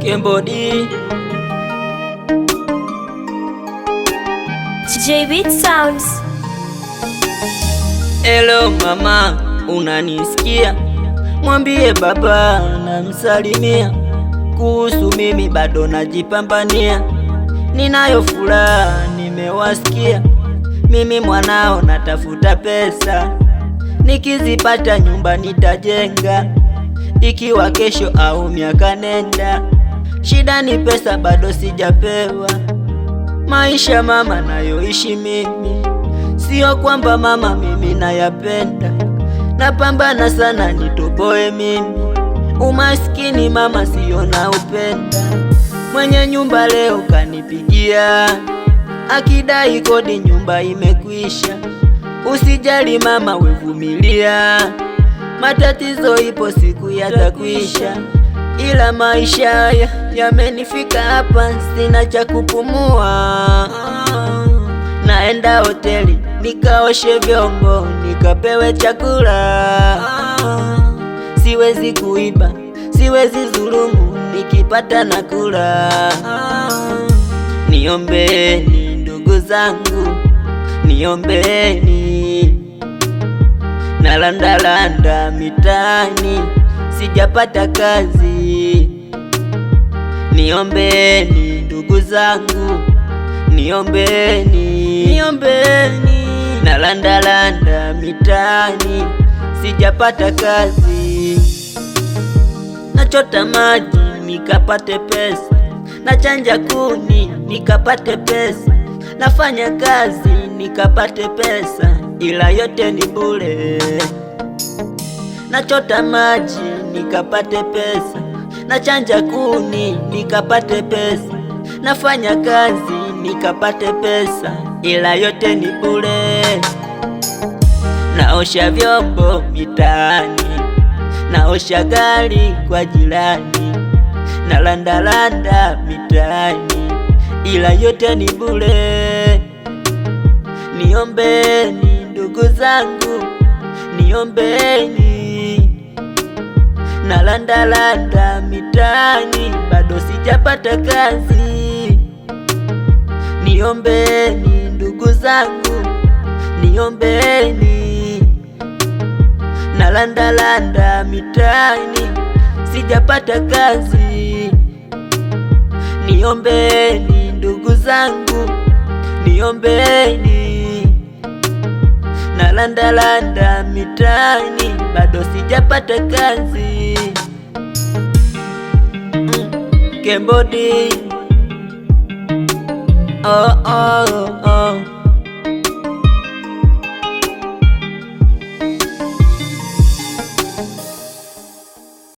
Kembodi JB Sounds. Hello mama, unanisikia? Mwambie baba namsalimia. Kuhusu mimi bado najipambania, ninayo furaha nimewasikia. Mimi mwanao natafuta pesa, nikizipata nyumba nitajenga, ikiwa kesho au miaka nenda. Shida ni pesa bado sijapewa. Maisha mama nayoishi mimi, sio kwamba mama mimi nayapenda. Napambana sana nitoboe mimi, umaskini mama sio na upenda. Mwenye nyumba leo kanipigia, akidai kodi nyumba imekwisha. Usijali mama, wevumilia, matatizo ipo siku yatakwisha. Ila maisha haya yamenifika hapa, sina cha kupumua. Naenda hoteli nikaoshe vyombo, nikapewe chakula. Siwezi kuiba, siwezi dhulumu, nikipata nakula. Niombeni ndugu zangu, niombeni. Nalandalanda mitaani, sijapata kazi. Niombeni ndugu zangu, niombeni, niombeni. Nalandalanda mitaani, sijapata kazi. Nachota maji nikapate pesa, nachanja kuni nikapate pesa, nafanya kazi nikapate pesa, ila yote ni bure. Nachota maji nikapate pesa, nachanja kuni nikapate pesa, nafanya kazi nikapate pesa, ila yote ni bure. Naosha vyombo mitaani, naosha gari kwa jirani, nalandalanda mitaani, ila yote ni bure. Niombeni ndugu zangu, niombeni. Nalandalanda mitaani, bado sijapata kazi. Niombeni ndugu zangu, niombeni. Nalandalanda mitaani, sijapata kazi. Niombeni ndugu zangu, niombeni. Nalandalanda mitaani, bado sijapata kazi. Kembodi, oh, oh, oh.